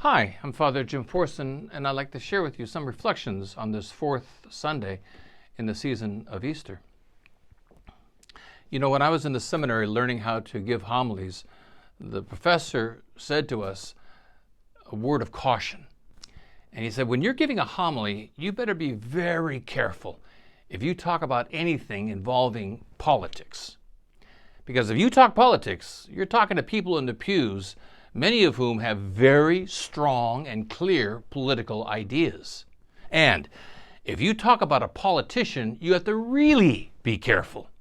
Hi, I'm Father Jim Forson, and I'd like to share with you some reflections on this fourth Sunday in the season of Easter. You know, when I was in the seminary learning how to give homilies, the professor said to us a word of caution. And he said, when you're giving a homily, you better be very careful if you talk about anything involving politics. Because if you talk politics, you're talking to people in the pews, many of whom have very strong and clear political ideas. And if you talk about a politician, you have to really be careful,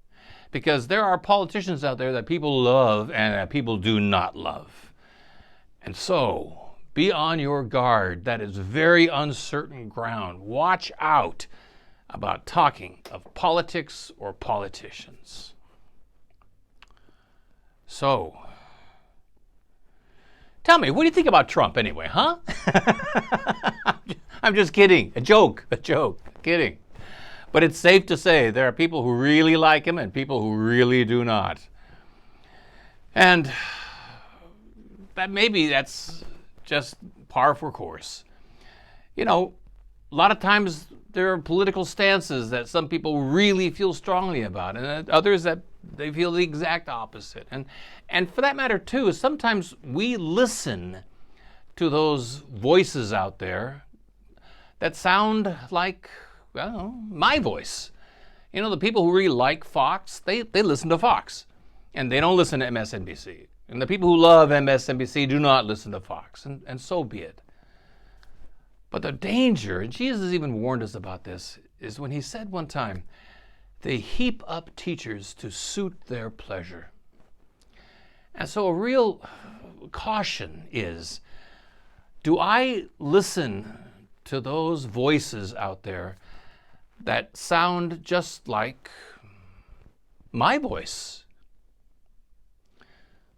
because there are politicians out there that people love and that people do not love. And so, be on your guard. That is very uncertain ground. Watch out about talking of politics or politicians. So, tell me, what do you think about Trump anyway, huh? I'm just kidding. A joke, kidding. But it's safe to say there are people who really like him and people who really do not. And that's just par for course. You know, a lot of times there are political stances that some people really feel strongly about, and others that they feel the exact opposite. And for that matter, too, sometimes we listen to those voices out there that sound like, well, my voice. You know, the people who really like Fox, they listen to Fox, and they don't listen to MSNBC. And the people who love MSNBC do not listen to Fox, and so be it. But the danger, and Jesus even warned us about this, is when he said one time, they heap up teachers to suit their pleasure. And so a real caution is, do I listen to those voices out there that sound just like my voice?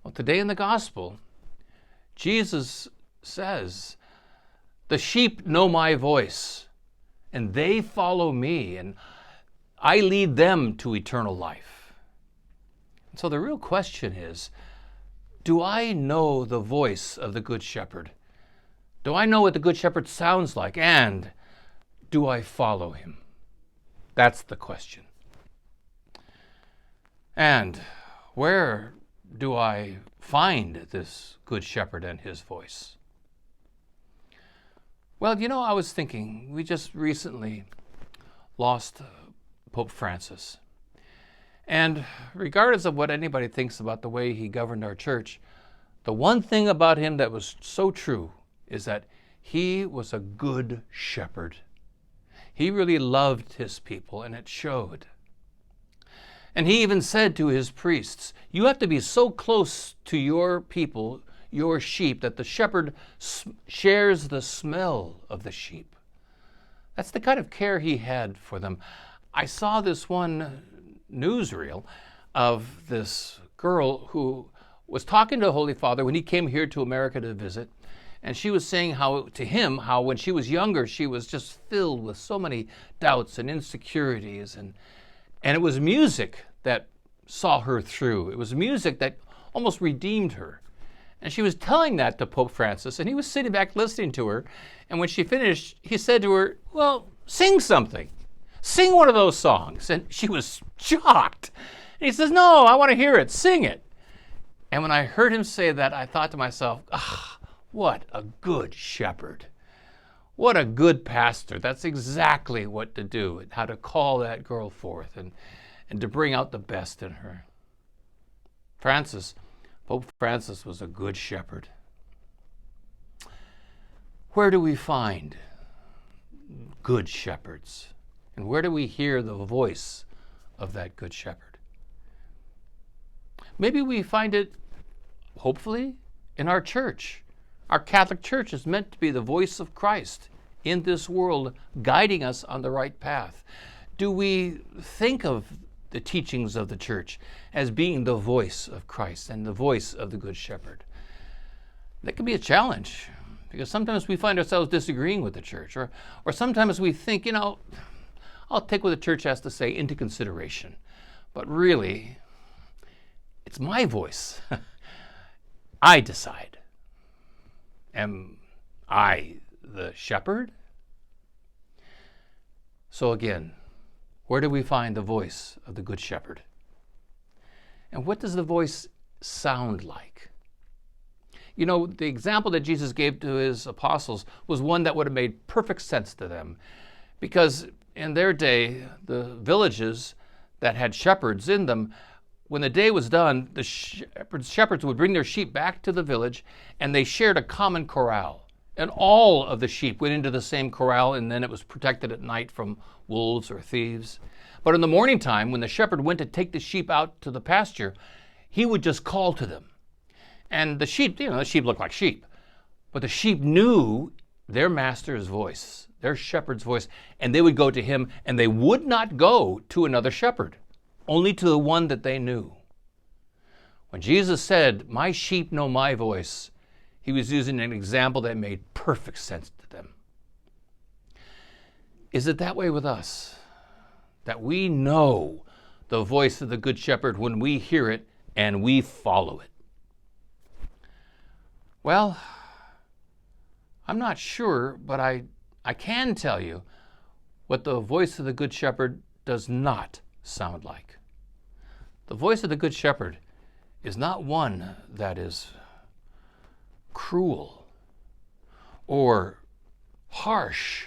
Well, today in the gospel, Jesus says, the sheep know my voice, and they follow me, and I lead them to eternal life. And so the real question is, do I know the voice of the Good Shepherd? Do I know what the Good Shepherd sounds like? And do I follow him? That's the question. And where do I find this Good Shepherd and his voice? Well, you know, I was thinking, we just recently lost Pope Francis. And regardless of what anybody thinks about the way he governed our church, the one thing about him that was so true is that he was a good shepherd. He really loved his people, and it showed. And he even said to his priests, you have to be so close to your people, your sheep, that the shepherd shares the smell of the sheep. That's the kind of care he had for them. I saw this one newsreel of this girl who was talking to the Holy Father when he came here to America to visit, and she was saying how when she was younger, she was just filled with so many doubts and insecurities, and it was music that saw her through. It was music that almost redeemed her. And she was telling that to Pope Francis, and he was sitting back listening to her. And when she finished, he said to her, well, sing something. Sing one of those songs. And she was shocked. And he says, no, I want to hear it. Sing it. And when I heard him say that, I thought to myself, what a good shepherd. What a good pastor. That's exactly what to do, how to call that girl forth and to bring out the best in her. Pope Francis was a good shepherd. Where do we find good shepherds? And where do we hear the voice of that good shepherd? Maybe we find it, hopefully, in our church. Our Catholic Church is meant to be the voice of Christ in this world, guiding us on the right path. Do we think of the teachings of the church as being the voice of Christ and the voice of the Good Shepherd? That can be a challenge, because sometimes we find ourselves disagreeing with the church, or sometimes we think, I'll take what the church has to say into consideration. But really, it's my voice. I decide. I, the shepherd? So again, where do we find the voice of the Good Shepherd? And what does the voice sound like? You know, the example that Jesus gave to his apostles was one that would have made perfect sense to them, because in their day, the villages that had shepherds in them, when the day was done, the shepherds would bring their sheep back to the village, and they shared a common corral. And all of the sheep went into the same corral, and then it was protected at night from wolves or thieves. But in the morning time, when the shepherd went to take the sheep out to the pasture, he would just call to them. And the sheep, the sheep looked like sheep, but the sheep knew their master's voice, their shepherd's voice, and they would go to him, and they would not go to another shepherd, only to the one that they knew. When Jesus said, "My sheep know my voice," he was using an example that made perfect sense to them. Is it that way with us? That we know the voice of the Good Shepherd when we hear it and we follow it? Well, I'm not sure, but I can tell you what the voice of the Good Shepherd does not sound like. The voice of the Good Shepherd is not one that is cruel or harsh.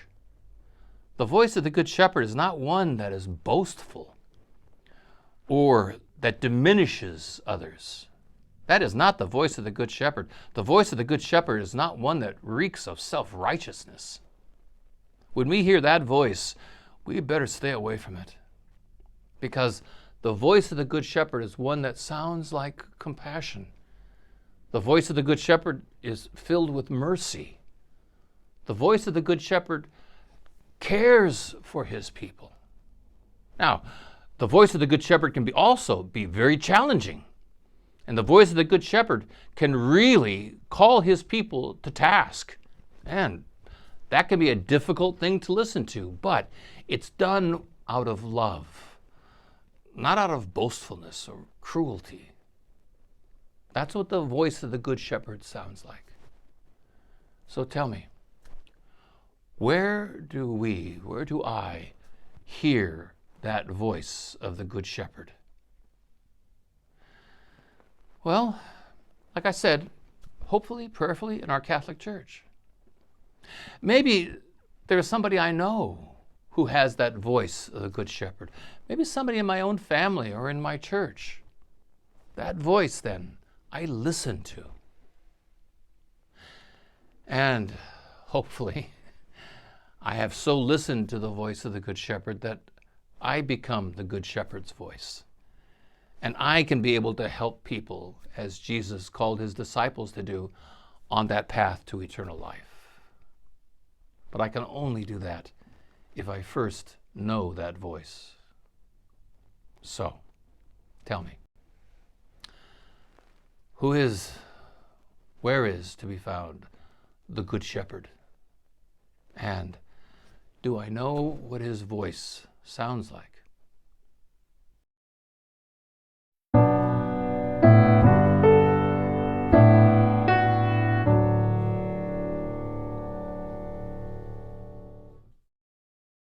The voice of the Good Shepherd is not one that is boastful or that diminishes others. That is not the voice of the Good Shepherd. The voice of the Good Shepherd is not one that reeks of self-righteousness. When we hear that voice, we better stay away from it, because the voice of the Good Shepherd is one that sounds like compassion. The voice of the Good Shepherd is filled with mercy. The voice of the Good Shepherd cares for his people. Now, the voice of the Good Shepherd can also be very challenging. And the voice of the Good Shepherd can really call his people to task. And that can be a difficult thing to listen to, but it's done out of love, not out of boastfulness or cruelty. That's what the voice of the Good Shepherd sounds like. So tell me, where do I hear that voice of the Good Shepherd? Well, like I said, hopefully, prayerfully, in our Catholic Church. Maybe there's somebody I know who has that voice of the Good Shepherd. Maybe somebody in my own family or in my church. That voice, then, I listen to. And hopefully, I have so listened to the voice of the Good Shepherd that I become the Good Shepherd's voice. And I can be able to help people, as Jesus called his disciples to do, on that path to eternal life. But I can only do that if I first know that voice. So, tell me, where is to be found the Good Shepherd? And do I know what his voice sounds like?